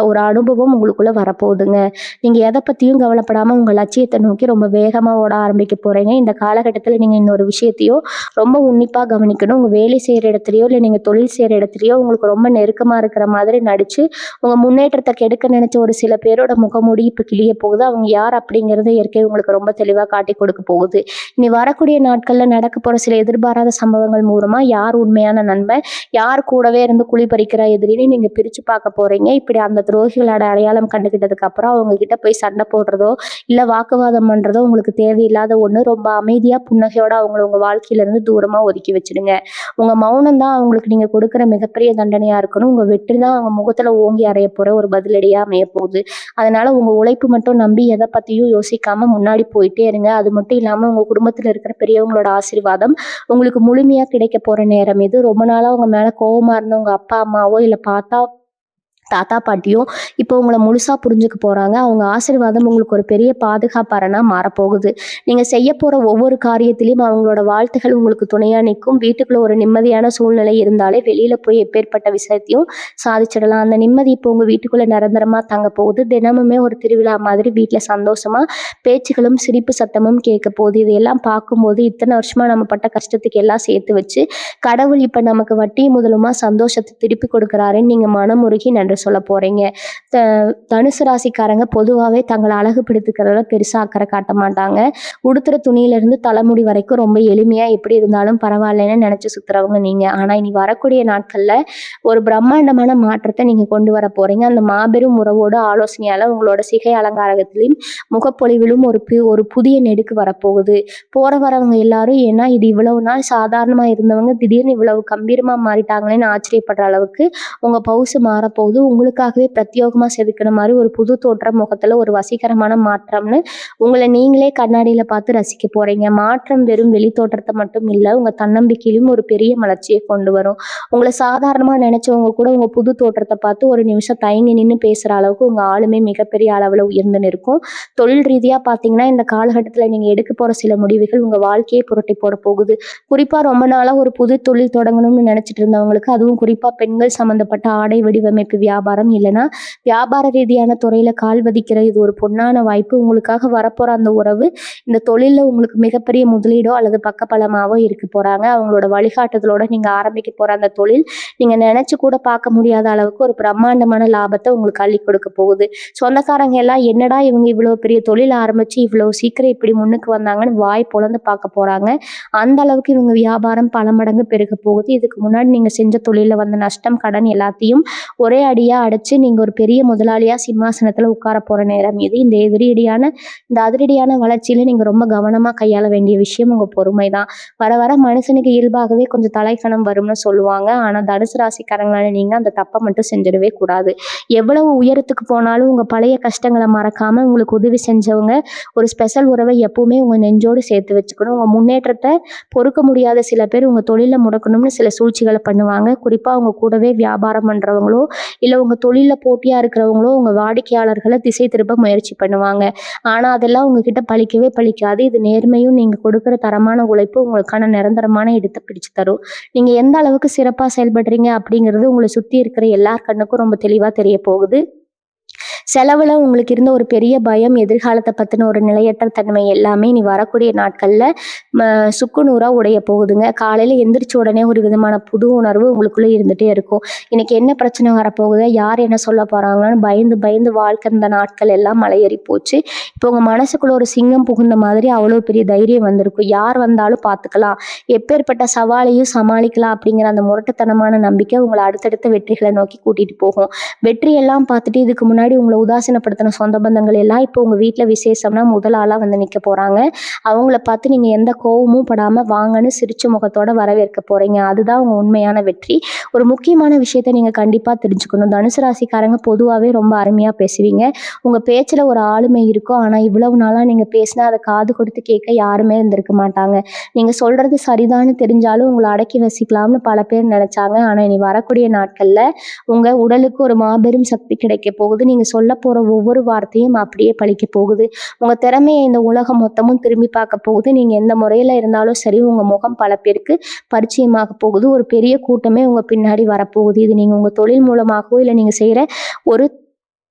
ஒரு அனுபவம் உங்களுக்குள்ள வரப்போகுதுங்க. நீங்க எத பத்தியும் கவலைப்படாம உங்க லட்சியத்த நோக்கி ரொம்ப வேகமா ஓட ஆரம்பிக்க போறீங்க. இந்த காலகட்டத்தில நீங்க இன்னொரு விஷயத்தையும் ரொம்ப உன்னிப்பா கவனிக்கணும். உங்க வேலை செய்ற இடத்துலயோ, இல்ல நீங்க தொழில் செய்ற இடத்துலயோ உங்களுக்கு ரொம்ப நெருக்கமா இருக்கிற மாதிரி நடிச்சு, உங்க முன்னேற்றத்த கெடுக்க நினைச்ச ஒரு சில பேரோட முகமூடி இப்ப கிழிய போகுது. அவங்க யார் அப்படிங்கிறத இயற்கை உங்களுக்கு ரொம்ப தெளிவா காட்டிக் கொடுக்க போகுது. இனி வரக்கூடிய நாட்கள்ல நடக்க போற சில எதிர்பாராத சம்பவங்கள் மூலமா யார் உண்மையான நண்பன், யார் கூடவே இருந்து குழி பறிக்கிற எதிரின்னு நீங்க பிரிச்சு பார்க்க போறீங்க. இப்படி அந்த துரோகிகளோட அடையாளம் கண்டுக்கிட்டதுக்கு அப்புறம் அவங்க கிட்ட போய் சண்டை போடுறதோ, இல்ல வாக்குவாதம் பண்றதோ உங்களுக்கு தேவையில்லாத ஒண்ணு. ரொம்ப அமைதியா புன்னகையோட அவங்கள உங்க வாழ்க்கையில இருந்து தூரமா ஒதுக்கி வச்சுடுங்க. உங்க மௌனம் தான் அவங்களுக்கு நீங்க கொடுக்கிற மிகப்பெரிய தண்டனையா இருக்கணும். உங்க வெற்றி தான் அவங்க முகத்துல ஓங்கி அறைய போற ஒரு பதிலடியா அமைய போகுது. அதனால உங்க உழைப்பு மட்டும் நம்பி எத பத்தியும் யோசிக்காம முன்னாடி போயிட்டே இருங்க. அது மட்டும் இல்லாம உங்க குடும்பத்துல இருக்கிற பெரியவங்களோட ஆசீர்வாதம் உங்களுக்கு முழுமையா கிடைக்க போற நேரம் இது. ரொம்ப நாளா உங்க மேல கோவமா இருந்த உங்க அப்பா, அம்மாவோ இல்ல தாத்தா, பாட்டியோ இப்போ உங்கள முழுசா புரிஞ்சுக்க போறாங்க. அவங்க ஆசீர்வாதம் உங்களுக்கு ஒரு பெரிய பாதுகாப்பு அரணா மாறப்போகுது. நீங்க செய்யப் போற ஒவ்வொரு காரியத்திலயும் அவங்களோட வாழ்த்துகள் உங்களுக்கு துணையா நிக்கும். வீட்டுக்குள்ள ஒரு நிம்மதியான சூழ்நிலை இருந்தாலே வெளியில போய் எப்பேற்பட்ட விஷயத்தையும் சாதிச்சிடலாம். அந்த நிம்மதி இப்போ உங்க வீட்டுக்குள்ள நிரந்தரமா தங்கப் போகுது. தினமுமே ஒரு திருவிழா மாதிரி வீட்ல சந்தோஷமா பேச்சுகளும், சிரிப்பு சத்தமும் கேட்கப் போகுது. இதையெல்லாம் பார்க்கும்போது இத்தனை வருஷமா நம்ம பட்ட கஷ்டத்துக்கு எல்லாம் சேர்த்து வச்சு, கடவுள் இப்ப நமக்கு வட்டியும் முதலுமா சந்தோஷத்த திருப்பி கொடுக்குறாருன்னு நீங்க மனமுருகி நன்றி சொல்லப் போறீங்க. த தனுசு ராசிக்காரங்க பொதுவாவே தங்கள அழகுபடுத்திக்கிறதுல பெருசா அக்கறை காட்ட மாட்டாங்க. உடுத்துற துணியிலிருந்து தலைமுடி வரைக்கும் ரொம்ப எளிமையா எப்படி இருந்தாலும் பரவாயில்லைன்னு நினைச்சு சுத்துறவங்க நீங்க. ஆனா இனி வரக்கூடிய நாட்கள்ல ஒரு பிரம்மாண்டமான மாற்றத்த நீங்க கொண்டு வரப் போறீங்க. அந்த மாபெரும் உறவோட ஆலோசனையால உங்களோட சிகை அலங்காரத்திலும், முகப்பொலிவிலும் ஒரு புதிய நெடுக்கு வரப்போகுது. போற வரவங்க எல்லாரும் ஏன்னா இது இவ்வளவு நாள் சாதாரணமா இருந்தவங்க திடீர்னு இவ்வளவு கம்பீரமா மாறிட்டாங்களேன்னு ஆச்சரியப்படுற அளவுக்கு உங்க பவுசு மாறப்போகுது. உங்களுக்காகவே பிரத்யேகமா செதுக்கின மாதிரி ஒரு புது தோற்றம் முகத்துல ஒரு வசீகரமான மாற்றம்னு உங்களை நீங்களே கண்ணாடியில பார்த்து ரசிக்க போறீங்க. மாற்றம் வெறும் வெளி தோற்றத்தை மட்டும் இல்ல, உங்க தன்னம்பிக்கையிலும் ஒரு பெரிய மலர்ச்சியை கொண்டு வரும். உங்களை சாதாரணமா நினைச்சவங்க கூட உங்க புது தோற்றத்தை பார்த்து ஒரு நிமிஷம் தயங்கி நின்று பேசுற அளவுக்கு உங்க ஆளுமை மிகப்பெரிய அளவுல உயர்ந்து நிற்கும். தொழில் ரீதியா பாத்தீங்கன்னா இந்த காலகட்டத்துல நீங்க எடுக்க போற சில முடிவுகள் உங்க வாழ்க்கையை புரட்டி போட போகுது. குறிப்பா ரொம்ப நாளா ஒரு புது தொழில் தொடங்கணும்னு நினைச்சிட்டு இருந்தவங்களுக்கு, அதுவும் குறிப்பா பெண்கள் சம்பந்தப்பட்ட ஆடை வடிவமைப்பு வியாபாரம் இல்லைன்னா வியாபார ரீதியான துறையில கால் பதிக்கிற இது ஒரு பொன்னான வாய்ப்பு. உங்களுக்காக வரப்போற அந்த உறவு இந்த தொழில்ல உங்களுக்கு மிகப்பெரிய முதலீடோ அல்லது பக்கபலமாவோ இருக்க போறாங்க. அவங்களோட வழிகாட்டுதலோட நீங்க ஆரம்பிக்க போற அந்த தொழில் நீங்க நினைச்சு கூட பார்க்க முடியாத அளவுக்கு ஒரு பிரம்மாண்டமான லாபத்தை உங்களுக்கு அள்ளி கொடுக்க போகுது. சொந்தக்காரங்க எல்லாம் என்னடா இவங்க இவ்வளவு பெரிய தொழில் ஆரம்பிச்சு இவ்வளவு சீக்கிரம் இப்படி முன்னுக்கு வந்தாங்கன்னு வாய் பொளந்து பார்க்க போறாங்க. அந்த அளவுக்கு இவங்க வியாபாரம் பல மடங்கு பெருக போகுது. இதுக்கு முன்னாடி நீங்க செஞ்ச தொழில வந்த நஷ்டம், கடன் எல்லாத்தையும் ஒரே அடியா அடைச்சு நீங்க ஒரு பெரிய முதலாளியா சிம்மாசனத்துல உட்கார போற நேரம் இது. இந்த அதிரடியான வளர்ச்சியில நீங்க ரொம்ப கவனமா கையாள வேண்டிய விஷயம் உங்க பொறுமை தான். வர வர மனுஷனுக்கு இயல்பாகவே கொஞ்சம் தலைக்கணம் வரும்னு சொல்லுவாங்க. ஆனா தனுசு ராசிக்காரங்களான நீங்க அந்த தப்பை மட்டும் செஞ்சிடவே கூடாது. எவ்வளவு உயரத்துக்கு போனாலும் உங்க பழைய கஷ்டங்களை மறக்காம உங்களுக்கு உதவி செஞ்சவங்க ஒரு ஸ்பெஷல் உறவை எப்பவுமே உங்க நெஞ்சோடு சேர்த்து வச்சுக்கணும். உங்க முன்னேற்றத்தை பொறுக்க முடியாத சில பேர் உங்க தொழில முடக்கணும்னு சில சூழ்ச்சிகளை பண்ணுவாங்க. குறிப்பா உங்க கூடவே வியாபாரம் பண்றவங்களோ இல்ல உங்க தொழில போட்டியா இருக்கிறவங்களோ உங்க வாடிக்கையாளர்களை திசை திருப்ப முயற்சி பண்ணுவாங்க. ஆனா அதெல்லாம் உங்ககிட்ட பலிக்கவே பலிக்காது. இது நேர்மையும் நீங்க கொடுக்கிற தரமான உழைப்பு உங்களுக்கான நிரந்தரமான இடத்தை பிடிச்சு தரும். நீங்க எந்த அளவுக்கு சிறப்பா செயல்படுறீங்க அப்படிங்கிறது உங்களை சுத்தி இருக்கிற எல்லார் கண்ணுக்கும் ரொம்ப தெளிவா தெரிய போகுது. செலவுல உங்களுக்கு இருந்த ஒரு பெரிய பயம், எதிர்காலத்தை பத்தின ஒரு நிலையற்ற தன்மை எல்லாமே இனி வரக்கூடிய நாட்கள்ல சுக்குநூறா உடைய போகுதுங்க. காலையில எந்திரிச்ச உடனே ஒரு விதமான புது உணர்வு உங்களுக்குள்ள இருந்துட்டே இருக்கும். இன்னைக்கு என்ன பிரச்சனை வரப்போகுது, யார் என்ன சொல்ல போறாங்கன்னு பயந்து பயந்து வாழ்க்கை இந்த நாட்கள் எல்லாம் மலையேறி போச்சு. இப்போ உங்க மனசுக்குள்ள ஒரு சிங்கம் புகுந்த மாதிரி அவ்வளவு பெரிய தைரியம் வந்திருக்கும். யார் வந்தாலும் பார்த்துக்கலாம், எப்பேற்பட்ட சவாலையும் சமாளிக்கலாம் அப்படிங்கிற அந்த முரட்டுத்தனமான நம்பிக்கை உங்களை அடுத்தடுத்த வெற்றிகளை நோக்கி கூட்டிட்டு போகும். வெற்றியெல்லாம் பார்த்துட்டு இதுக்கு முன்னாடி உங்கள உதாசீனப்படுத்தின சொந்த பந்தங்கள் எல்லாம் இப்போ உங்க வீட்ல விசேஷம்னா முதல் ஆளா வந்து நிக்க போறாங்க. அவங்கள பார்த்து நீங்க எந்த கோவமும் படாம வாங்கன்னு சிரிச்ச முகத்தோட வரவேற்க போறீங்க. அதுதான் உங்க உண்மையான வெற்றி. ஒரு முக்கியமான விஷயத்த நீங்க கண்டிப்பா தெரிஞ்சுக்கணும். தனுசு ராசிக்காரங்க பொதுவாவே ரொம்ப அருமையா பேசுவீங்க. உங்க பேச்சுல ஒரு ஆளுமை இருக்கும். ஆனா இவ்வளவு நாளா நீங்க பேசினா அத காது கொடுத்து கேட்க யாருமே இருந்திருக்க மாட்டாங்க. நீங்க சொல்றது சரிதான்னு தெரிஞ்சாலும் உங்கள அடக்கி வசிக்கலாம்னு பல பேர் நினைச்சாங்க. ஆனா இனி வரக்கூடிய நாட்கள்ல உங்க உடலுக்கு ஒரு மாபெரும் சக்தி கிடைக்கப் போகுது. நீங்க சொல்லப் போற ஒவ்வொரு வார்த்தையும் அப்படியே பலிக்கப் போகுது. உங்க திறமைய இந்த உலகம் மொத்தமும் திரும்பி பார்க்க போகுது. நீங்க எந்த முறையில இருந்தாலும் சரி, உங்க முகம் பல பேருக்கு பரிச்சயமாக போகுது. ஒரு பெரிய கூட்டமே உங்க பின்னாடி வரப்போகுது. இது நீங்க உங்க தொழில் மூலமாகவோ, இல்ல நீங்க செய்யற ஒரு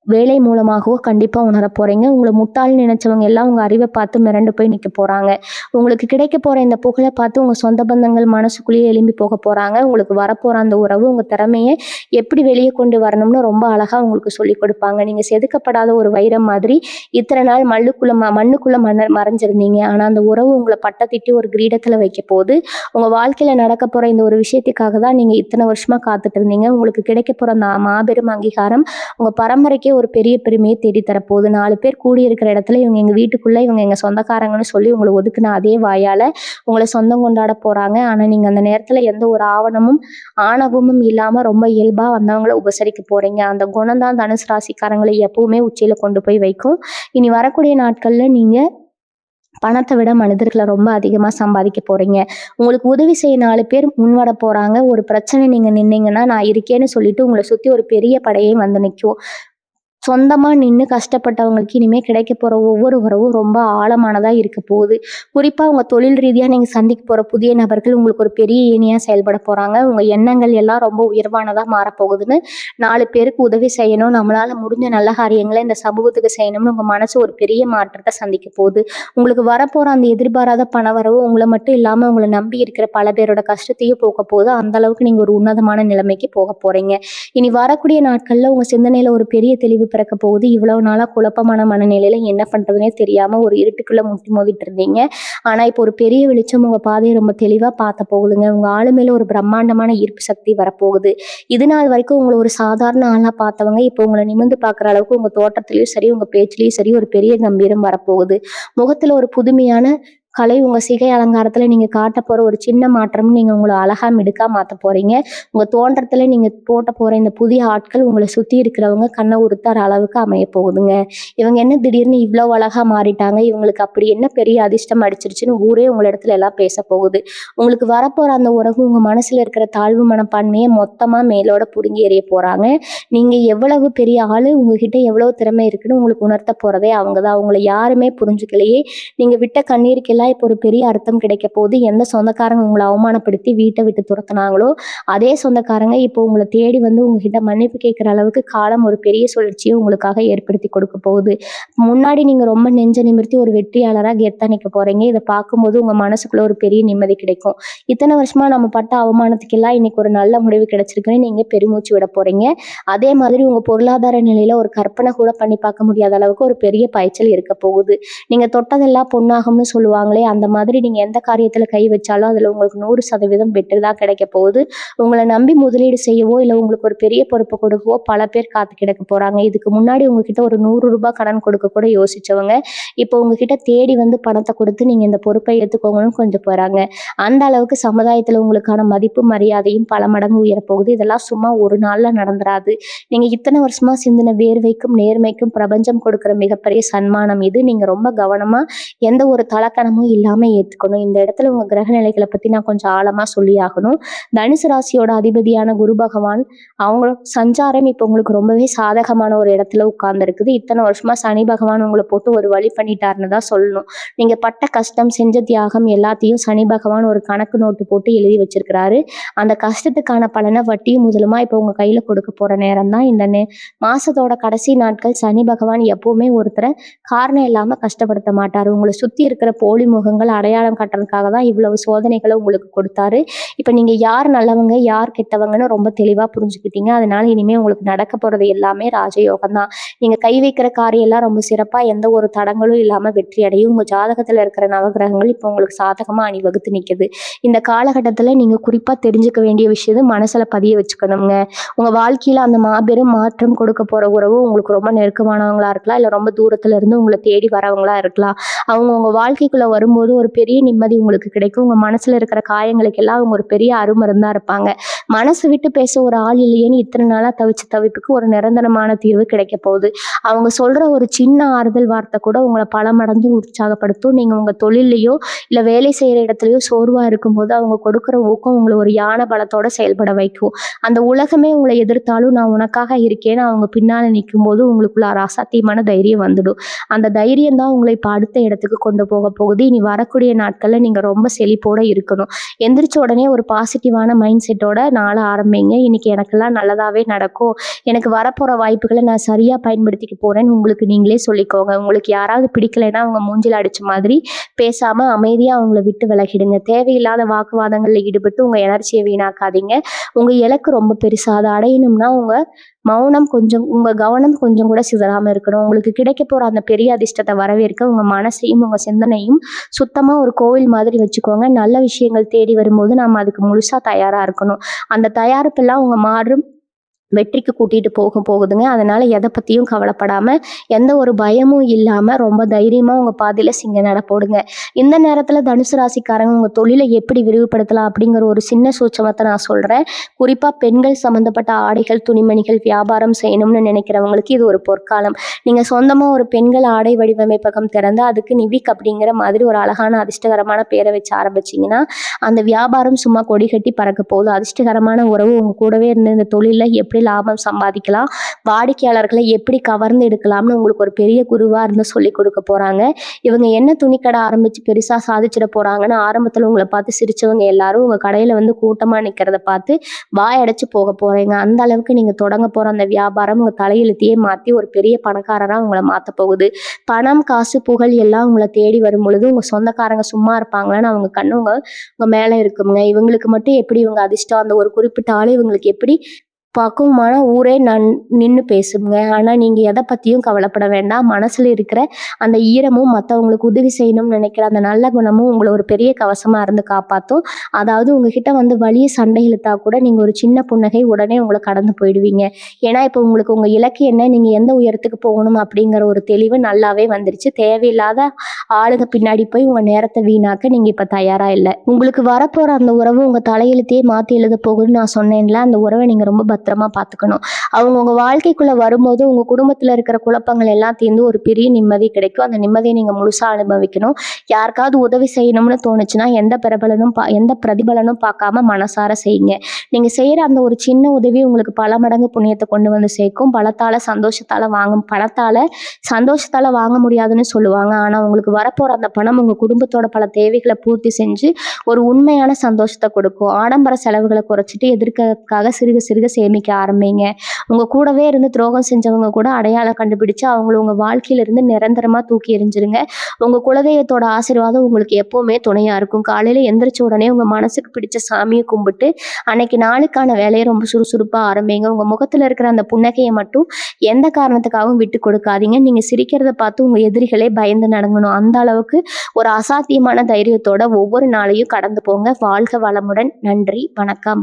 வேலை மூலமாகவோ கண்டிப்பா உணரப் போறீங்க. உங்கள முட்டாள்ன்னு நினைச்சவங்க எல்லாம் உங்க அறிவ பார்த்து மிரண்டு போய் நிக்க போறாங்க. உங்களுக்கு கிடைக்கப் போற இந்த புகழ பார்த்து உங்க சொந்த பந்தங்கள் மனசுக்குள்ளேயே எழும்பி போகப் போறாங்க. உங்களுக்கு வரப்போற அந்த உறவு உங்க திறமைய எப்படி வெளிய கொண்டு வரணும்னு ரொம்ப அழகா உங்களுக்கு சொல்லிக் கொடுப்பாங்க. நீங்க செதுக்கப்படாத ஒரு வைரம் மாதிரி இத்தனை நாள் மண்ணுக்குள்ள மறைஞ்சிருந்தீங்க. ஆனா அந்த உறவு உங்கள பட்டத்திட்டு ஒரு கிரீடத்துல வைக்கப் போகுது. உங்க வாழ்க்கையில நடக்கப் போற இந்த ஒரு விஷயத்துக்காக தான் நீங்க இத்தனை வருஷமா காத்துட்டு இருந்தீங்க. உங்களுக்கு கிடைக்கப் போற அந்த மாபெரும் அங்கீகாரம் உங்க பரம்பரைக்கே ஒரு பெரிய பெருமையை தேடி தரப்போகுது. 4 பேர் கூடியிருக்கிற இடத்துல இவங்க எங்க வீட்டுக்குள்ள இவங்க எங்க சொந்தக்காரங்கன்னு சொல்லி உங்களை ஒதுக்குன அதே வாயால உங்களை சொந்தம் கொண்டாட போறாங்க. ஆனா நீங்க அந்த நேரத்துல எந்த ஒரு ஆணவமும் இல்லாம ரொம்ப இயல்பா வந்தவங்களை உபசரிக்க போறீங்க. அந்த குணம் தான் தனுசு ராசிக்காரங்களை எப்பவுமே உச்சியில கொண்டு போய் வைக்கும். இனி வரக்கூடிய நாட்கள்ல நீங்க பணத்தை விட மனிதர்களை ரொம்ப அதிகமா சம்பாதிக்க போறீங்க. உங்களுக்கு உதவி செய்ய 4 பேர் முன்வர போறாங்க. ஒரு பிரச்சனை நீங்க நின்னீங்கன்னா நான் இருக்கேன்னு சொல்லிட்டு உங்களை சுத்தி ஒரு பெரிய படையே வந்து நிற்கும். சொந்தமா நின்னு கஷ்டப்பட்டவங்களுக்கு இனிமே கிடைக்க போற ஒவ்வொரு உறவும் ரொம்ப ஆழமானதா இருக்க போகுது. குறிப்பா உங்க தொழில் ரீதியா நீங்க சந்திக்க போற புதிய நபர்கள் உங்களுக்கு ஒரு பெரிய ஏணியா செயல்பட போறாங்க. உங்க எண்ணங்கள் எல்லாம் ரொம்ப உயர்வானதா மாறப்போகுதுன்னு 4 பேருக்கு உதவி செய்யணும், நம்மளால முடிஞ்ச நல்ல காரியங்களை இந்த சமூகத்துக்கு செய்யணும்னு உங்க மனசு ஒரு பெரிய மாற்றத்தை சந்திக்க போகுது. உங்களுக்கு வரப்போற அந்த எதிர்பாராத பணவரவு உங்களை மட்டும் இல்லாம உங்களை நம்பி இருக்கிற பல பேரோட கஷ்டத்தையும் போக்க போகுது. அந்த அளவுக்கு நீங்க ஒரு உன்னதமான நிலைமைக்கு போக போறீங்க. இனி வரக்கூடிய நாட்கள்ல உங்க சிந்தனையில ஒரு பெரிய தெளிவு பிறக்க போகுது. இவ்வளவு நாளா குழப்பமான மனநிலையில என்ன பண்றதுனே தெரியாம ஒரு இருட்டுக்குள்ள முட்டி மோதிட்டு இருந்தீங்க. ஆனா இப்போ ஒரு பெரிய வெளிச்சம் உங்க பாதையை ரொம்ப தெளிவா பார்த்த போகுதுங்க. உங்க ஆளுமையில ஒரு பிரம்மாண்டமான ஈர்ப்பு சக்தி வரப்போகுது. இது நாள் வரைக்கும் உங்களை ஒரு சாதாரண ஆளா பார்த்தவங்க இப்போ உங்களை நிமிர்ந்து பார்க்குற அளவுக்கு உங்க தோற்றத்திலயும் சரி, உங்க பேச்சிலையும் சரி ஒரு பெரிய கம்பீரம் வரப்போகுது. முகத்துல ஒரு புதுமையான கலை உங்க சிகை அலங்காரத்துல நீங்க காட்ட போற ஒரு சின்ன மாற்றம் நீங்க உங்களை அழகா மிடுக்கா மாத்த போறீங்க. உங்க தோற்றத்துல நீங்க போட்ட போற இந்த புதிய ஆட்கள் உங்களை சுத்தி இருக்கிறவங்க கண்ணை உறுத்தார அளவுக்கு அமைய போகுதுங்க. இவங்க என்ன திடீர்னு இவ்வளவு அழகா மாறிட்டாங்க, இவங்களுக்கு அப்படி என்ன பெரிய அதிர்ஷ்டம் அடிச்சிருச்சுன்னு ஊரே உங்க இடத்துல எல்லாம் பேச போகுது. உங்களுக்கு வரப்போற அந்த உறவு உங்க மனசுல இருக்கிற தாழ்வு மனப்பான்மையை மொத்தமா மேலோட புடுங்கி எறிய போறாங்க. நீங்க எவ்வளவு பெரிய ஆளு, உங்ககிட்ட எவ்வளவு திறமை இருக்குன்னு உங்களுக்கு உணர்த்த போறதே அவங்கதான். உங்களை யாருமே புரிஞ்சுக்கலையே. நீங்க விட்ட கண்ணீருக்கெல்லாம் இப்போ ஒரு பெரிய அர்த்தம் கிடைக்க போகுது. எந்த சொந்தக்காரங்க உங்களை அவமானப்படுத்தி வீட்டை விட்டு துரத்துனாங்களோ அதே சொந்தக்காரங்க இப்போ உங்களை தேடி வந்து உங்ககிட்ட மன்னிப்பு கேட்கிற அளவுக்கு காலம் ஒரு பெரிய சுழற்சியை உங்களுக்காக ஏற்படுத்தி கொடுக்க போகுது. முன்னாடி நீங்க ரொம்ப நெஞ்ச நிமிர்த்தி ஒரு வெற்றியாளராக கெத்தா நிக்க போறீங்க. இதை பார்க்கும்போது உங்க மனசுக்குள்ள ஒரு பெரிய நிம்மதி கிடைக்கும். இத்தனை வருஷமா நம்ம பட்ட அவமானத்துக்கெல்லாம் இன்னைக்கு ஒரு நல்ல முடிவு கிடைச்சிருக்குன்னு நீங்க பெருமூச்சு விட போறீங்க. அதே மாதிரி உங்க பொருளாதார நிலையில ஒரு கற்பனை கூட பண்ணி பார்க்க முடியாத அளவுக்கு ஒரு பெரிய பாய்ச்சல் இருக்க போகுது. நீங்க தொட்டதெல்லாம் பொன்னாகும்னு சொல்லுவாங்களே, அந்த மாதிரி நீங்க எந்த காரியத்துல கை வச்சாலும் அதுல உங்களுக்கு 100% வெற்றி தான் கிடைக்க போகுது. உங்களை நம்பி முதலீடு செய்யவோ இல்ல உங்களுக்கு ஒரு பெரிய பொறுப்பு கொடுக்கவோ பல பேர் காத்து கிடக்க போறாங்க. இதுக்கு முன்னாடி உங்ககிட்ட ஒரு 100 ரூபாய் கடன் கொடுக்க கூட யோசிச்சவங்க இப்போ உங்ககிட்ட தேடி வந்து பணத்தை கொடுத்து நீங்க இந்த பொறுப்பை எடுத்துக்கோங்கன்னு கொஞ்சம் போறாங்க. அந்த அளவுக்கு சமுதாயத்துல உங்களுக்கான மதிப்பு மரியாதையும் பல மடங்கு உயரப்போகுது. இதெல்லாம் சும்மா ஒரு நாள்ல நடந்துராது. நீங்க இத்தனை வருஷமா சிந்தின வேர்வைக்கும் நேர்மைக்கும் பிரபஞ்சம் கொடுக்கிற மிகப்பெரிய சன்மானம் இது. நீங்க ரொம்ப கவனமா எந்த ஒரு தலக்கணமும் இல்லாம ஏத்துக்கணும். இந்த இடத்துல உங்க கிரக நிலைகளை பத்தி நான் கொஞ்சம் ஆழமா சொல்லி ஆகணும். தனுசு ராசியோட அதிபதியான குரு பகவான் அவங்களோட சஞ்சாரம் இப்போ உங்களுக்கு ரொம்பவே சாதகமான ஒரு இடத்துல உட்கார்ந்து இருக்குது. இத்தனை வருஷமா சனி பகவான் உங்களை போட்டு ஒரு வழி பண்ணிட்டாருன்னு தான் சொல்லணும். நீங்க பட்ட கஷ்டம், செஞ்ச தியாகம் எல்லாத்தையும் சனி பகவான் ஒரு கணக்கு நோட்டு போட்டு எழுதி வச்சிருக்கிறாரு. அந்த கஷ்டத்துக்கான பலனை வட்டியும் முதலுமா இப்போ உங்க கையில கொடுக்க போற நேரம் தான் இந்த மாசத்தோட கடைசி நாட்கள். சனி பகவான் எப்பவுமே ஒருத்தரை காரணம் இல்லாம கஷ்டப்படுத்த மாட்டாரு. உங்களை சுத்தி இருக்கிற போலி மறைமுகங்கள் அடையாளம் காட்டுறதுக்காக தான் இவ்வளவு சோதனைகளை உங்களுக்கு கொடுத்தாரு. இப்போ நீங்கள் யார் நல்லவங்க யார் கெட்டவங்கன்னு ரொம்ப தெளிவாக புரிஞ்சுக்கிட்டீங்க. அதனால இனிமேல் உங்களுக்கு நடக்க போகிறது எல்லாமே ராஜயோகம் தான். நீங்கள் கை வைக்கிற காரியம் எல்லாம் ரொம்ப சிறப்பாக எந்த ஒரு தடங்களும் இல்லாமல் வெற்றி அடையும். உங்கள் ஜாதகத்தில் இருக்கிற நவகிரகங்கள் இப்போ உங்களுக்கு சாதகமாக அணிவகுத்து நிற்குது. இந்த காலகட்டத்தில் நீங்கள் குறிப்பாக தெரிஞ்சுக்க வேண்டிய விஷயம் மனசில் பதிய வச்சுக்கணுங்க. உங்கள் வாழ்க்கையில் அந்த மாபெரும் மாற்றம் கொடுக்க போகிற உறவு உங்களுக்கு ரொம்ப நெருக்கமானவங்களா இருக்கலாம், இல்லை ரொம்ப தூரத்துல இருந்து உங்களை தேடி வரவங்களா இருக்கலாம். அவங்க உங்கள் வாழ்க்கைக்குள்ளே வரும்போது ஒரு பெரிய நிம்மதி உங்களுக்கு கிடைக்கும். உங்கள் மனசில் இருக்கிற காயங்களுக்கெல்லாம் அவங்க ஒரு பெரிய அருமருந்தாக இருப்பாங்க. மனசு விட்டு பேச ஒரு ஆள் இல்லையேன்னு இத்தனை நாளாக தவிச்ச தவிப்புக்கு ஒரு நிரந்தரமான தீர்வு கிடைக்க போகுது. அவங்க சொல்கிற ஒரு சின்ன ஆறுதல் வார்த்தை கூட உங்களை பல மடங்கு உற்சாகப்படுத்தும். நீங்கள் உங்கள் தொழிலையோ இல்லை வேலை செய்கிற இடத்துலையோ சோர்வாக இருக்கும்போது அவங்க கொடுக்குற ஊக்கம் உங்களை ஒரு யானை பலத்தோட செயல்பட வைக்கும். அந்த உலகமே உங்களை எதிர்த்தாலும் நான் உனக்காக இருக்கேன்னு அவங்க பின்னால் நிற்கும் போது உங்களுக்குள்ள அசாத்தியமான தைரியம் வந்துடும். அந்த தைரியம் தான் உங்களை இப்போ அடுத்த இடத்துக்கு கொண்டு போக போகுது. இனி வரக்கூடிய நாட்களில் நீங்கள் ரொம்ப செழிப்போடு இருக்கணும். எந்திரிச்ச உடனே ஒரு பாசிட்டிவான மைண்ட் செட்டோட நாளை ஆரம்பிங்க. இன்னைக்கு எனக்கெல்லாம் நல்லதாகவே நடக்கும், எனக்கு வரப்போகிற வாய்ப்புகளை நான் சரியாக பயன்படுத்திக்க போகிறேன்னு உங்களுக்கு நீங்களே சொல்லிக்கோங்க. உங்களுக்கு யாராவது பிடிக்கலைன்னா அவங்க மூஞ்சில் அடித்த மாதிரி பேசாமல் அமைதியாக அவங்கள விட்டு விலகிடுங்க. தேவையில்லாத வாக்குவாதங்களில் ஈடுபட்டு உங்கள் எனர்ஜியை வீணாக்காதீங்க. உங்கள் இலக்கு ரொம்ப பெருசாக அதை அடையணும்னா உங்கள் கவனம் கொஞ்சம் கூட சிதறாமல் இருக்கணும். உங்களுக்கு கிடைக்க போகிற அந்த பெரிய அதிர்ஷ்டத்தை வரவேற்க உங்கள் மனசையும் உங்கள் சிந்தனையும் சுத்தமாக ஒரு கோவில் மாதிரி வச்சுக்கோங்க. நல்ல விஷயங்கள் தேடி வரும்போது நம்ம அதுக்கு முழுசாக தயாராக இருக்கணும். அந்த தயாரிப்பெல்லாம் உங்கள் மாறும் வெற்றிக்கு கூட்டிகிட்டு போகுதுங்க. அதனால் எதை பற்றியும் கவலைப்படாமல் எந்த ஒரு பயமும் இல்லாமல் ரொம்ப தைரியமாக உங்கள் பாதையில் சிங்க நடப்போடுங்க. இந்த நேரத்தில் தனுசு ராசிக்காரங்க உங்கள் தொழிலை எப்படி விரிவுபடுத்தலாம் அப்படிங்கிற ஒரு சின்ன சூட்சமத்தை நான் சொல்கிறேன். குறிப்பாக பெண்கள் சம்மந்தப்பட்ட ஆடைகள் துணிமணிகள் வியாபாரம் செய்யணும்னு நினைக்கிறவங்களுக்கு இது ஒரு பொற்காலம். நீங்கள் சொந்தமாக ஒரு பெண்கள் ஆடை வடிவமைப்பகம் திறந்து அதுக்கு நிவிக் அப்படிங்கிற மாதிரி ஒரு அழகான அதிர்ஷ்டகரமான பேரை வச்சு ஆரம்பிச்சிங்கன்னா அந்த வியாபாரம் சும்மா கொடி கட்டி பறக்க போகுது. அதிர்ஷ்டகரமான உறவு உங்கள் கூடவே இருந்து இந்த தொழிலில் எப்படி லாபம் சம்பாதிக்கலாம், வாடிக்கையாளர்களை எப்படி கவர்ந்து எடுக்கலாம்னு உங்களுக்கு ஒரு பெரிய குருவாக இருந்து சொல்லி கொடுக்க போகிறாங்க. இவங்க என்ன துணிக்கடை ஆரம்பித்து பெருசாக சாதிச்சிட போகிறாங்கன்னு ஆரம்பத்தில் உங்களை பார்த்து சிரித்தவங்க எல்லாரும் உங்கள் கடையில் வந்து கூட்டமாக நிற்கிறத பார்த்து வாயடைச்சு போக போகிறீங்க. அந்த அளவுக்கு நீங்கள் தொடங்க போகிற அந்த வியாபாரம் உங்கள் தலையெழுத்தையே மாற்றி ஒரு பெரிய பணக்காரராக உங்களை மாற்ற போகுது. பணம் காசு புகழ் எல்லாம் உங்களை தேடி வரும் பொழுது உங்கள் சொந்தக்காரங்க சும்மா இருப்பாங்களான்னு அவங்க கண்ணு உங்கள் மேலே இருக்குங்க. இவங்களுக்கு மட்டும் எப்படி இவங்க அதிர்ஷ்டம் அந்த ஒரு குறிப்பிட்ட ஆள் இவங்களுக்கு எப்படி பக்குவமான ஊரே நின்று பேசுங்க. ஆனால் நீங்கள் எதை பற்றியும் கவலைப்பட வேண்டாம். மனசில் இருக்கிற அந்த ஈரமும் மற்றவங்களுக்கு உதவி செய்யணும்னு நினைக்கிற அந்த நல்ல குணமும் உங்களை ஒரு பெரிய கவசமாக இருந்து காப்பாற்றும். அதாவது உங்ககிட்ட வந்து வலிய சண்டை இழுத்தா கூட நீங்கள் ஒரு சின்ன புன்னகை உடனே உங்களை கடந்து போயிடுவீங்க. ஏன்னா இப்போ உங்களுக்கு உங்கள் இலக்கு என்ன, நீங்கள் எந்த உயரத்துக்கு போகணும் அப்படிங்கிற ஒரு தெளிவு நல்லாவே வந்துருச்சு. தேவையில்லாத ஆளுங்க பின்னாடி போய் உங்கள் நேரத்தை வீணாக்க நீங்கள் இப்போ தயாராக இல்லை. உங்களுக்கு வரப்போகிற அந்த உறவு உங்கள் தலையெழுத்தையே மாற்றி எழுத போகுதுன்னு நான் சொன்னேன்ல, அந்த உறவை நீங்கள் ரொம்ப பத்திரமா பார்த்துக்கணும். அவங்க உங்கள் வாழ்க்கைக்குள்ளே வரும்போது உங்கள் குடும்பத்தில் இருக்கிற குழப்பங்கள் எல்லாம் தீர்ந்து ஒரு பெரிய நிம்மதி கிடைக்கும். அந்த நிம்மதியை நீங்கள் முழுசாக அனுபவிக்கணும். யாருக்காவது உதவி செய்யணும்னு தோணுச்சுன்னா எந்த பிரதிபலனும் பார்க்காம மனசார செய்யுங்க. நீங்கள் செய்கிற அந்த ஒரு சின்ன உதவி உங்களுக்கு பல மடங்கு புண்ணியத்தை கொண்டு வந்து சேர்க்கும். பணத்தால் சந்தோஷத்தால் வாங்க முடியாதுன்னு சொல்லுவாங்க. ஆனால் உங்களுக்கு வரப்போகிற அந்த பணம் உங்கள் குடும்பத்தோட பல தேவைகளை பூர்த்தி செஞ்சு ஒரு உண்மையான சந்தோஷத்தை கொடுக்கும். ஆடம்பர செலவுகளை குறைச்சிட்டு எதிர்க்கிறதுக்காக சிறுக சிறுக சேமிக்க ஆரம்பிங்க. உங்கள் கூடவே இருந்து துரோகம் செஞ்சவங்க கூட அடையாளம் கண்டுபிடிச்சு அவங்கள உங்கள் வாழ்க்கையிலிருந்து நிரந்தரமாக தூக்கி எறிஞ்சிருங்க. உங்கள் குலதெய்வத்தோட ஆசீர்வாதம் உங்களுக்கு எப்போவுமே துணையாக இருக்கும். காலையில் எந்திரிச்ச உடனே உங்கள் மனசுக்கு பிடிச்ச சாமியை கும்பிட்டு அன்னைக்கு நாளுக்கான வேலையை ரொம்ப சுறுசுறுப்பாக ஆரம்பிங்க. உங்கள் முகத்தில் இருக்கிற அந்த புன்னகையை மட்டும் எந்த காரணத்துக்காகவும் விட்டு கொடுக்காதீங்க. நீங்கள் சிரிக்கிறத பார்த்து உங்கள் எதிரிகளே பயந்து நடங்கணும். அந்த அளவுக்கு ஒரு அசாத்தியமான தைரியத்தோட ஒவ்வொரு நாளையும் கடந்து போங்க. வாழ்க வளமுடன். நன்றி, வணக்கம்.